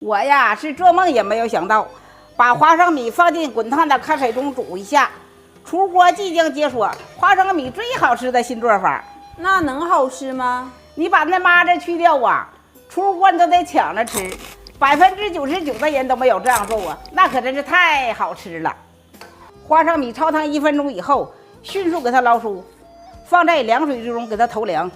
我呀是做梦也没有想到，把花生米放进滚烫的开水中煮一下，出锅即将解锁花生米最好吃的新做法。那能好吃吗？你把那蚂蚱去掉啊，出锅你都得抢着吃，99%的人都没有这样做啊，那可真是太好吃了。花生米焯烫1分钟以后，迅速给它捞出，放在凉水之中给它投凉。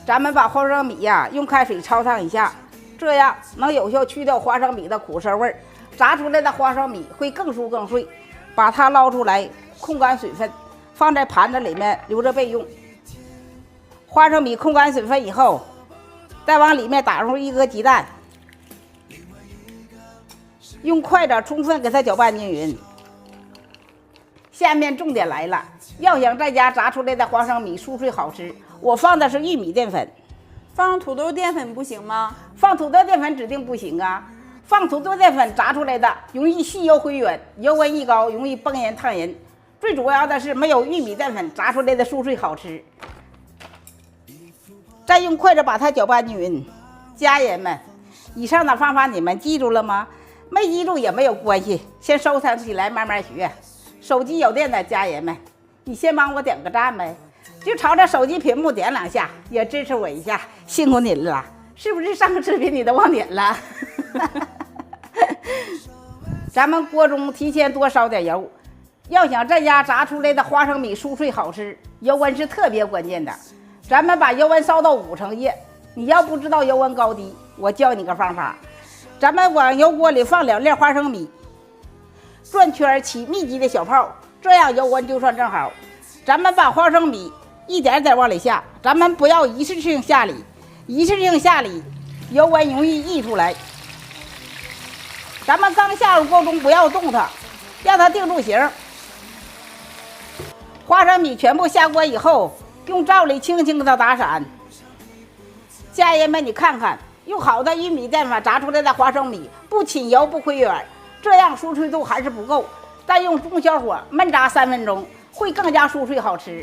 咱们把花生米呀用开水焯烫一下，这样能有效去掉花生米的苦涩味儿，炸出来的花生米会更酥更碎。把它捞出来，控干水分，放在盘子里面留着备用。花生米控干水分以后，再往里面打入1个鸡蛋，用筷子充分给它搅拌均匀。下面重点来了，要想在家炸出来的花生米酥脆好吃，我放的是玉米淀粉。放土豆淀粉不行吗？放土豆淀粉指定不行啊！放土豆淀粉炸出来的容易吸油回软，油温一高容易崩人烫人。最主要的是没有玉米淀粉炸出来的酥脆好吃。再用筷子把它搅拌均匀。家人们，以上的方法你们记住了吗？没记住也没有关系，先收藏起来慢慢学。手机有电的家人们，你先帮我点个赞呗，就朝着手机屏幕点2下，也支持我一下，辛苦您了。是不是上个视频你都忘点了？咱们锅中提前多烧点油，要想在家炸出来的花生米酥脆好吃，油温是特别关键的。咱们把油温烧到5成液，你要不知道油温高低，我教你个方法。咱们往油锅里放2粒花生米，转圈起密集的小泡，这样油温就算正好。咱们把花生米一点点往里下，咱们不要一次性下里，一次性下里油温容易溢出来。咱们刚下入锅中不要动它，让它定住形。花生米全部下锅以后，用罩里轻轻给它打散。家人们，你看看，用好的玉米淀粉炸出来的花生米，不侵油不回软，这样酥脆度还是不够。再用中小火焖炸3分钟，会更加酥脆好吃。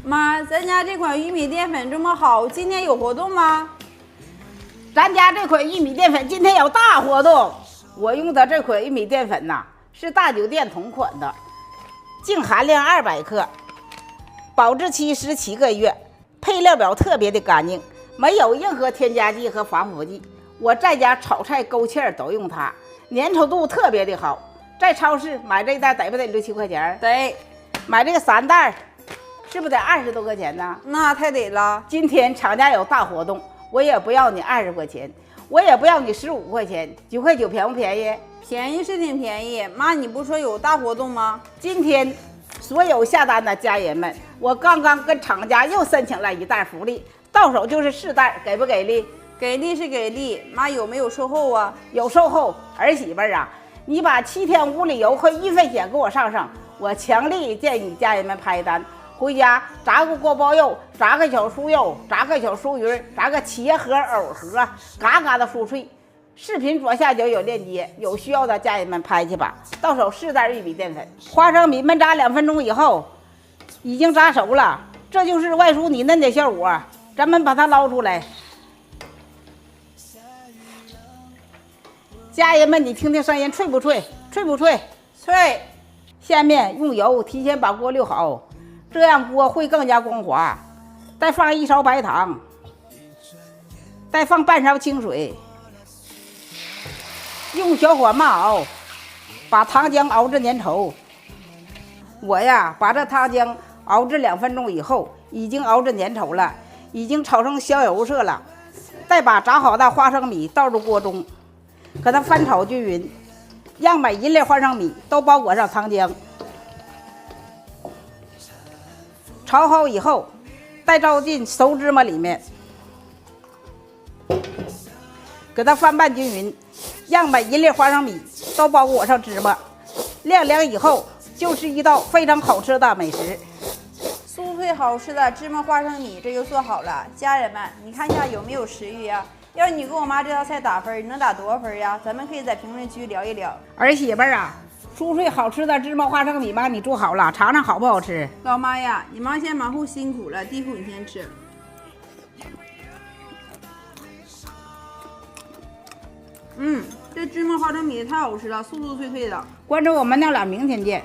妈，咱家这款玉米淀粉这么好，今天有活动吗？咱家这款玉米淀粉今天有大活动。我用的这款玉米淀粉呐，是大酒店同款的，净含量200克，保质期17个月，配料表特别的干净，没有任何添加剂和防腐剂。我在家炒菜勾芡都用它，粘稠度特别的好。在超市买这一袋得不得6、7块钱？得。买这个3袋，是不是得20多块钱呢？那太得了。今天厂家有大活动，我也不要你20块钱，我也不要你15块钱，9块9便不便宜？便宜是挺便宜，妈，你不说有大活动吗？今天所有下单的家人们，我刚刚跟厂家又申请了1袋福利，到手就是4袋，给不给力？给力是给力，妈有没有售后啊？有售后。儿媳妇啊，你把7天物理邮和运费险给我上，我强力建议家人们拍单。回家炸个锅包肉，炸个小酥肉，炸个小酥鱼，炸个茄盒、藕盒，嘎嘎的酥脆。视频左下角有链接，有需要的家人们拍去吧。到手4袋玉米淀粉，花生米焖炸2分钟以后，已经炸熟了，这就是外酥里嫩的效果。咱们把它捞出来，家人们，你听听声音脆不脆？脆不脆？脆。下面用油提前把锅溜好，这样锅会更加光滑。再放1勺白糖，再放半勺清水，用小火慢熬，把糖浆熬至粘稠。我呀，把这糖浆熬至2分钟以后，已经熬至粘稠了，已经炒成香油色了。再把炸好的花生米倒入锅中，给它翻炒均匀，让每1粒花生米都包裹上糖浆。炒好以后，再倒进熟芝麻里面，给它翻拌均匀，让每1粒花生米都包裹上芝麻。晾凉以后，就是一道非常好吃的美食。酥脆好吃的芝麻花生米这就做好了。家人们，你看一下有没有食欲呀？要是你给我妈这道菜打分，你能打多少分呀？咱们可以在评论区聊一聊。儿媳妇啊，酥脆好吃的芝麻花生米吧，你做好了，尝尝好不好吃？老妈呀，你忙前忙后辛苦了，地虎你先吃。这芝麻花生米太好吃了，酥酥脆脆的。关注我们娘俩，明天见。